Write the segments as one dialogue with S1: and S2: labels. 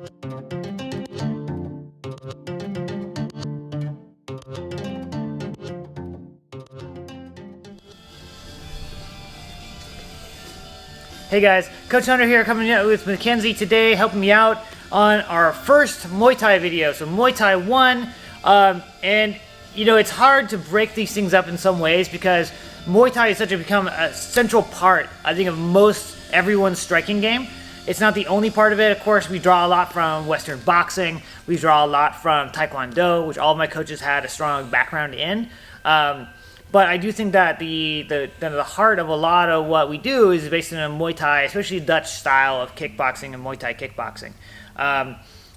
S1: Hey guys, Coach Hunter here, coming out with Mackenzie today, helping me out on our first Muay Thai video. So Muay Thai 1, and you know, it's hard to break these things up in some ways because Muay Thai is become a central part, I think, of most everyone's striking game. It's not the only part of it. Of course, we draw a lot from Western boxing. We draw a lot from Taekwondo, which all of my coaches had a strong background in. But I do think that the heart of a lot of what we do is based in a Muay Thai, especially Dutch style of kickboxing and Muay Thai kickboxing.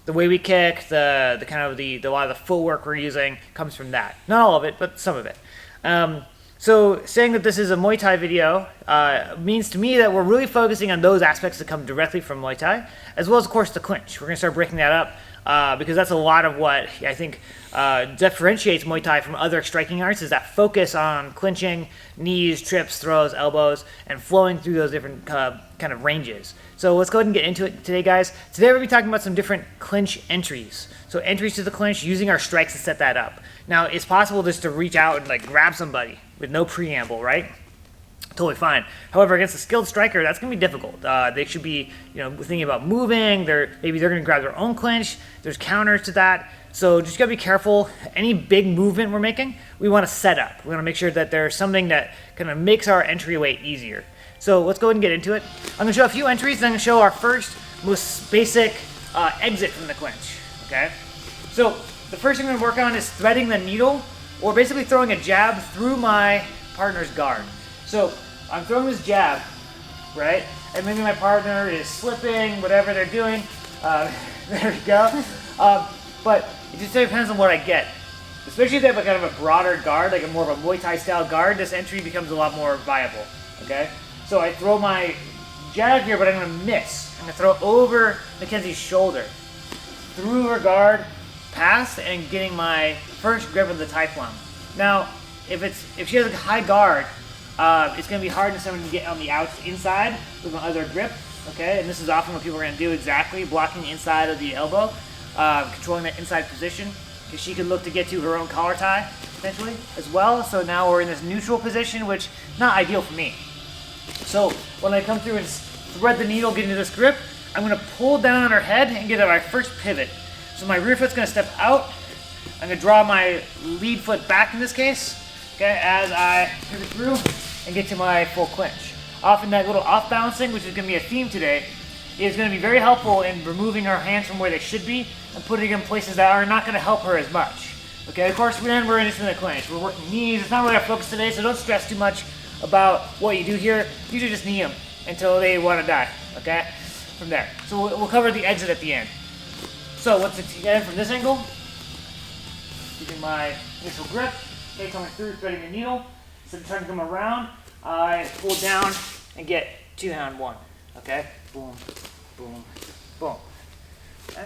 S1: The way we kick, a lot of the footwork we're using comes from that. Not all of it, but some of it. So saying that this is a Muay Thai video means to me that we're really focusing on those aspects that come directly from Muay Thai, as well as, of course, the clinch. We're going to start breaking that up because that's a lot of what I think differentiates Muay Thai from other striking arts, is that focus on clinching, knees, trips, throws, elbows, and flowing through those different kind of ranges. So let's go ahead and get into it today, guys. Today we're going to be talking about some different clinch entries. So entries to the clinch, using our strikes to set that up. Now, it's possible just to reach out and grab somebody with no preamble, right? Totally fine. However, against a skilled striker, that's going to be difficult. They should be, thinking about moving. Maybe they're going to grab their own clinch. There's counters to that. So just got to be careful. Any big movement we're making, we want to set up. We want to make sure that there's something that kind of makes our entryway easier. So let's go ahead and get into it. I'm going to show a few entries, then I'm going to show our first, most basic exit from the clinch. Okay? So the first thing we're going to work on is threading the needle, or basically throwing a jab through my partner's guard. So I'm throwing this jab, right? And maybe my partner is slipping, whatever they're doing. There we go. But it just depends on what I get. Especially if they have kind of a broader guard, like a more of a Muay Thai style guard, this entry becomes a lot more viable, okay? So I throw my jab here, but I'm gonna miss. I'm gonna throw over Mackenzie's shoulder, through her guard, past, and getting my first grip of the Thai plum. Now, if she has a high guard, it's going to be hard to someone to get on the inside with my other grip, okay? And this is often what people are going to do exactly, blocking the inside of the elbow, controlling that inside position, because she can look to get to her own collar tie, potentially, as well. So now we're in this neutral position, which is not ideal for me. So when I come through and thread the needle, get into this grip, I'm going to pull down on her head and get my first pivot. So my rear foot's going to step out. I'm going to draw my lead foot back in this case, okay, as I pivot through and get to my full clinch. Often that little off balancing, which is going to be a theme today, is going to be very helpful in removing her hands from where they should be and putting them in places that are not going to help her as much. Okay, of course, then we're in the clinch. We're working knees. It's not really our focus today, so don't stress too much about what you do here. Usually just knee them until they want to die, okay, from there. So we'll cover the exit at the end. So once it's again from this angle, using my initial grip, okay, coming through, threading the needle. So trying to come around, I pull down and get 2-hand 1. Okay, boom, boom, boom. Okay.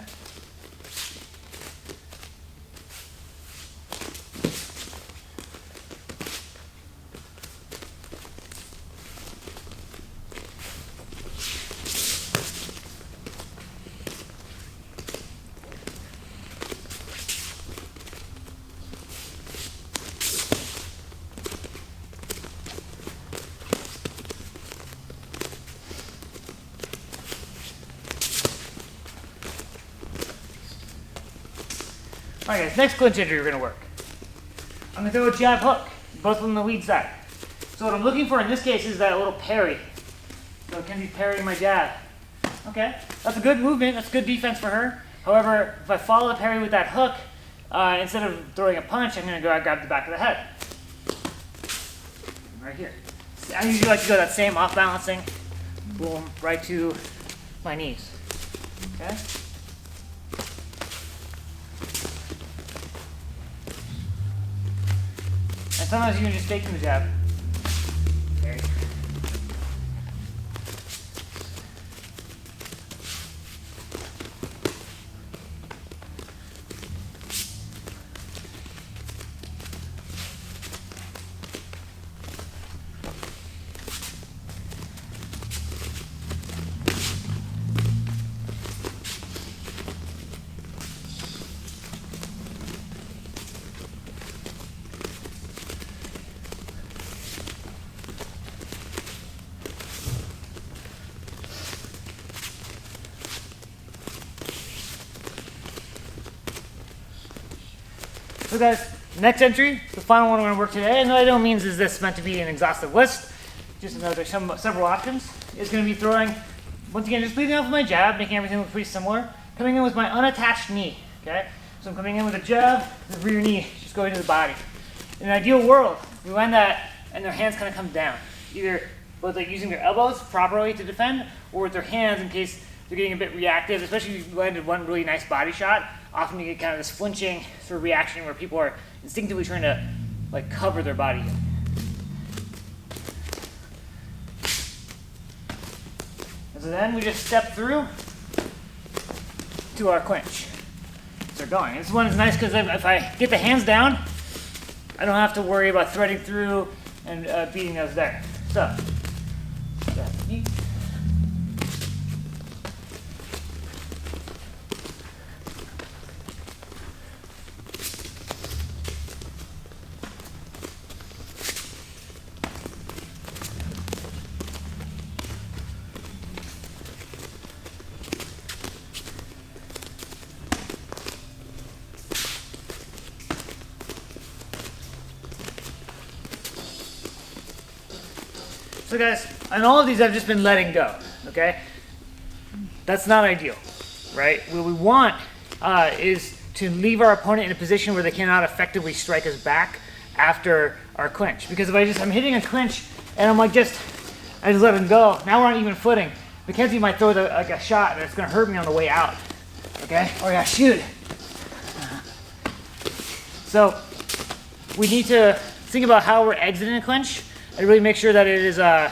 S1: Alright guys, next clinch entry we're going to work. I'm going to throw a jab hook, both on the lead side. So what I'm looking for in this case is that little parry. So can be parrying my jab. Okay, that's a good movement, that's good defense for her. However, if I follow the parry with that hook, instead of throwing a punch, I'm going to go grab the back of the head. Right here. I usually like to go that same off balancing, boom, right to my knees. Okay? And sometimes you can just fake the jab. There you go. So guys, next entry, the final one we're going to work today, and by no means is this meant to be an exhaustive list, just another several options, is going to be throwing, once again, just leading off with my jab, making everything look pretty similar, coming in with my unattached knee, okay? So I'm coming in with a jab, the rear knee, just going to the body. In an ideal world, we land that, and their hands kind of come down, either both like using their elbows properly to defend, or with their hands in case they're getting a bit reactive, especially if you landed one really nice body shot. Often you get kind of this flinching sort of reaction where people are instinctively trying to like cover their body. And so then we just step through to our clinch. Start going. This one is nice because if I get the hands down, I don't have to worry about threading through and beating those there. So, knee. So guys, on all of these I've just been letting go, okay? That's not ideal, right? What we want is to leave our opponent in a position where they cannot effectively strike us back after our clinch. Because if I'm hitting a clinch and I just let him go, now we're on even footing. Mackenzie might throw like a shot that's gonna hurt me on the way out, okay? Or yeah, shoot. So we need to think about how we're exiting a clinch and really make sure that it is a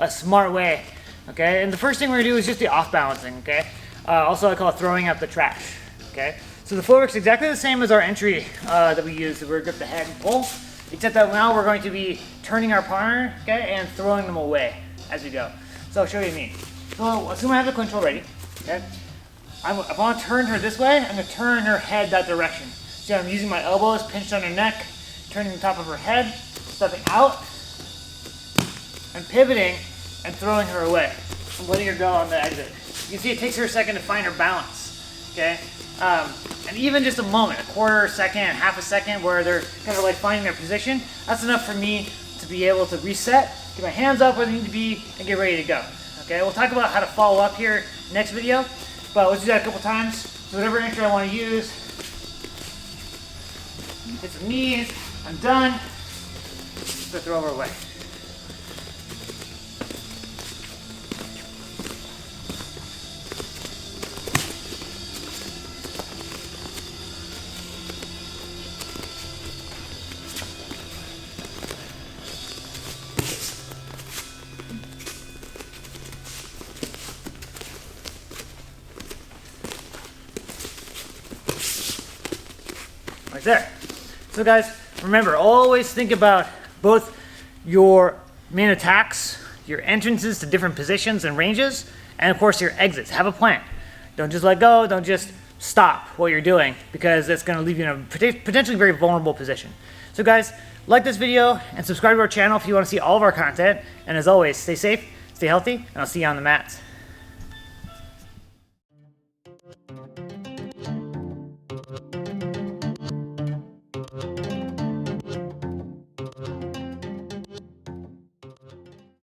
S1: smart way, okay? And the first thing we're gonna do is just the off balancing, okay? Also I call it throwing out the trash, okay? So the flow works exactly the same as our entry that we used, where we grip the head and pull, except that now we're going to be turning our partner, okay, and throwing them away as we go. So I'll show you what I mean. So assume I have the clinch already, okay? If I want to turn her this way, I'm gonna turn her head that direction. So I'm using my elbows pinched on her neck, turning the top of her head, stepping out, and pivoting and throwing her away. I'm letting her go on the exit. You can see it takes her a second to find her balance, okay? And even just a moment, a quarter second, half a second, where they're kind of like finding their position, that's enough for me to be able to reset, get my hands up where they need to be, and get ready to go, okay? We'll talk about how to follow up here next video, but let's do that a couple times. So whatever entry I want to use, hit some knees, I'm done, so throw her away. Right there. So guys, remember, always think about both your main attacks, your entrances to different positions and ranges, and of course your exits. Have a plan. Don't just let go, don't just stop what you're doing, because it's going to leave you in a potentially very vulnerable position. So guys, like this video and subscribe to our channel if you want to see all of our content, and as always, stay safe, stay healthy, and I'll see you on the mats.